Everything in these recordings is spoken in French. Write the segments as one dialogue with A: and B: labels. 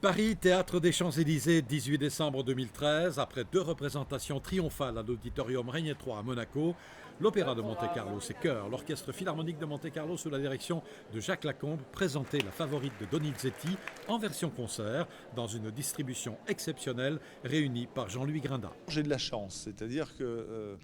A: Paris, Théâtre des Champs-Élysées, 18 décembre 2013. Après 2 représentations triomphales à l'Auditorium Régnier III à Monaco, l'Opéra de Monte-Carlo, ses chœurs, l'Orchestre Philharmonique de Monte-Carlo sous la direction de Jacques Lacombe présentait La Favorite de Donizetti en version concert dans une distribution exceptionnelle réunie par Jean-Louis Grinda.
B: J'ai de la chance, c'est-à-dire que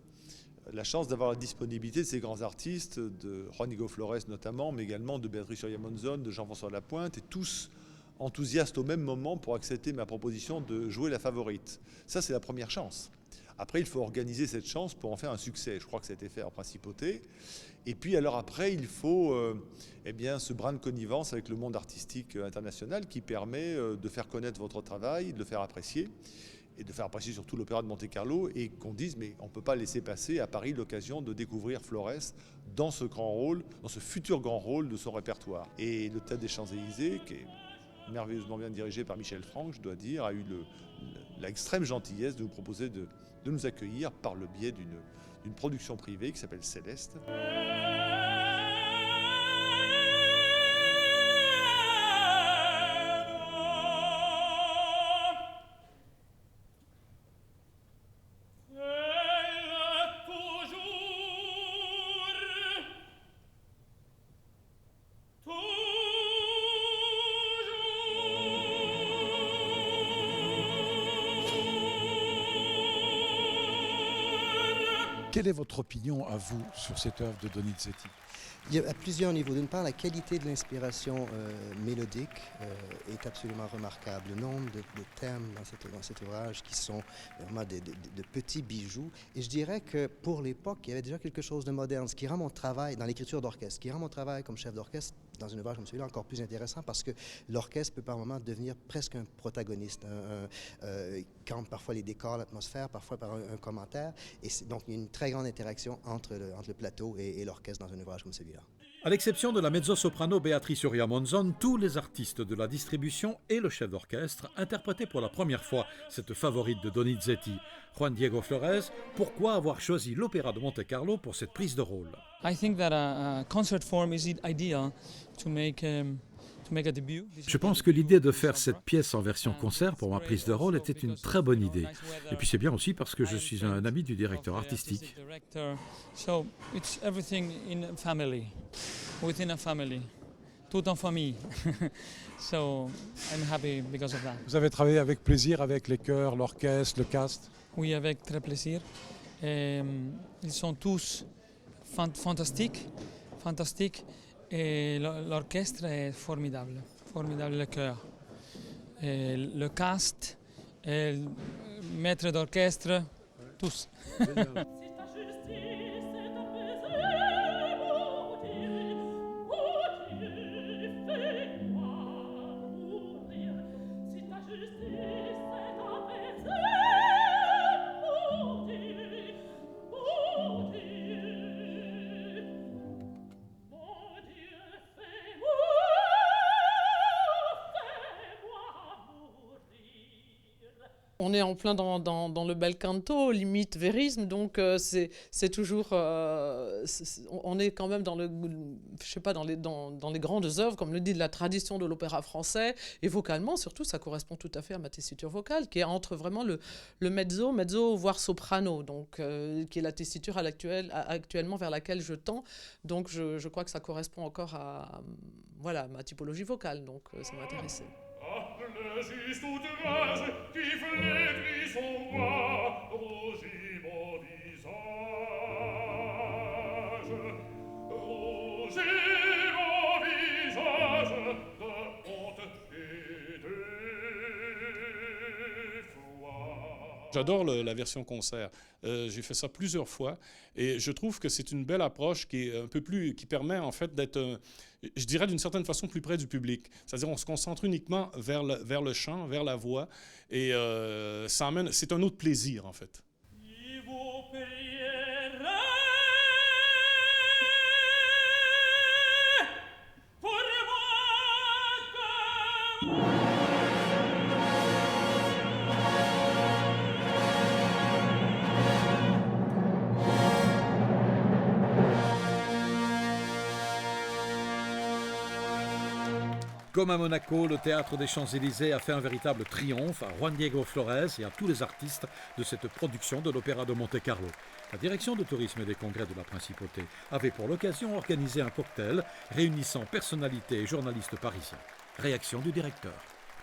B: la chance d'avoir la disponibilité de ces grands artistes, de Juan Diego Flores notamment, mais également de Béatrice Soria-Monzon, de Jean-François Lapointe, et tous enthousiastes au même moment pour accepter ma proposition de jouer La Favorite. Ça, c'est la première chance. Après, il faut organiser cette chance pour en faire un succès. Je crois que ça a été fait en principauté. Et puis, alors après, il faut ce brin de connivence avec le monde artistique international qui permet de faire connaître votre travail, de le faire apprécier, et de faire apprécier surtout l'Opéra de Monte-Carlo, et qu'on dise, mais on ne peut pas laisser passer à Paris l'occasion de découvrir Flores dans ce grand rôle, dans ce futur grand rôle de son répertoire. Et le Théâtre des Champs-Élysées, qui est merveilleusement bien dirigé par Michel Franck, je dois dire, a eu l'extrême gentillesse de nous proposer de nous accueillir par le biais d'une production privée qui s'appelle Céleste.
C: Quelle est votre opinion à vous sur cette œuvre de Donizetti?
D: Il y a à plusieurs niveaux. D'une part, la qualité de l'inspiration mélodique est absolument remarquable. Le nombre de thèmes dans cet ouvrage qui sont vraiment de petits bijoux. Et je dirais que pour l'époque, il y avait déjà quelque chose de moderne, ce qui rend mon travail dans l'écriture d'orchestre, ce qui rend mon travail comme chef d'orchestre dans un ouvrage comme celui-là encore plus intéressant parce que l'orchestre peut par moments devenir presque un protagoniste, quand parfois les décors, l'atmosphère, parfois par un commentaire. Et donc il y a une très grande interaction entre le plateau et l'orchestre dans un ouvrage comme celui-là.
A: À l'exception de la mezzo-soprano Béatrice Soria-Monzon, tous les artistes de la distribution et le chef d'orchestre interprétaient pour la première fois cette favorite de Donizetti. Juan Diego Flores, pourquoi avoir choisi l'Opéra de Monte-Carlo pour cette prise de rôle?
E: I think that a concert form is ideal to make a debut.
A: Je pense que l'idée de faire cette pièce en version concert pour ma prise de rôle était une très bonne idée. Et puis c'est bien aussi parce que je suis un ami du directeur artistique.
E: So it's everything in family, within a family, tout en famille. So I'm happy because of that.
C: Vous avez travaillé avec plaisir avec les chœurs, l'orchestre, le cast?
E: Oui, avec très plaisir. Ils sont tous fantastiques. Et l'orchestre est formidable, le chœur. Et le cast, et le maître d'orchestre, tous.
F: On est en plein dans le bel canto, limite vérisme, donc c'est toujours... on est quand même dans les grandes œuvres, comme le dit, de la tradition de l'opéra français, et vocalement, surtout, ça correspond tout à fait à ma tessiture vocale, qui est entre vraiment le mezzo, voire soprano, donc qui est la tessiture actuellement vers laquelle je tends, donc je crois que ça correspond encore à ma typologie vocale, donc ça m'intéressait.
G: Siehst du Gras, die flétrit son bois, rougit mon visage. Rougit mon visage de honte et d'effroi.
H: J'adore la version concert. J'ai fait ça plusieurs fois et je trouve que c'est une belle approche qui est un peu plus, qui permet en fait d'être, je dirais d'une certaine façon, plus près du public. C'est-à-dire on se concentre uniquement vers le chant, vers la voix et ça amène, c'est un autre plaisir en fait.
A: Comme à Monaco, le Théâtre des Champs-Élysées a fait un véritable triomphe à Juan Diego Flores et à tous les artistes de cette production de l'Opéra de Monte-Carlo. La direction de tourisme et des congrès de la Principauté avait pour l'occasion organisé un cocktail réunissant personnalités et journalistes parisiens. Réaction du directeur.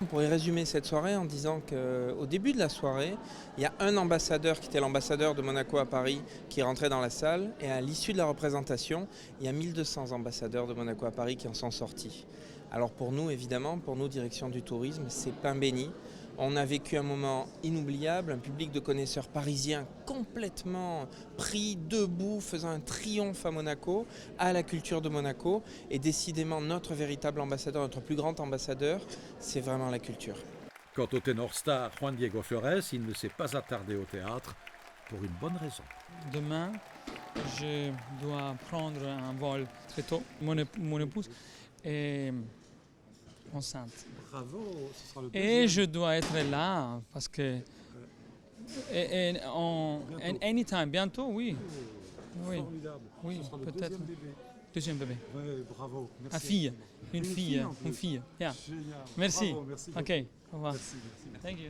I: On pourrait résumer cette soirée en disant qu'au début de la soirée, il y a un ambassadeur qui était l'ambassadeur de Monaco à Paris qui rentrait dans la salle et à l'issue de la représentation, il y a 1200 ambassadeurs de Monaco à Paris qui en sont sortis. Alors pour nous, évidemment, pour nous, direction du tourisme, c'est pain béni. On a vécu un moment inoubliable, un public de connaisseurs parisiens complètement pris debout, faisant un triomphe à Monaco, à la culture de Monaco. Et décidément, notre véritable ambassadeur, notre plus grand ambassadeur, c'est vraiment la culture.
A: Quant au ténor star Juan Diego Flores, il ne s'est pas attardé au théâtre pour une bonne raison.
E: Demain, je dois prendre un vol très tôt. Mon épouse est enceinte.
C: Bravo, ce sera le
E: Et je dois être là parce que anytime, bientôt, oui. Oui,
C: Formidable.
E: oui,
C: Ce sera le
E: peut-être. Deuxième bébé.
C: Ouais, bravo. Merci.
E: Une fille,
C: Une fille en plus.
E: une fille. Yeah.
C: Génial.
E: Merci.
C: Bravo, merci beaucoup.
E: Ok, au revoir.
C: Merci, merci.
E: Thank you.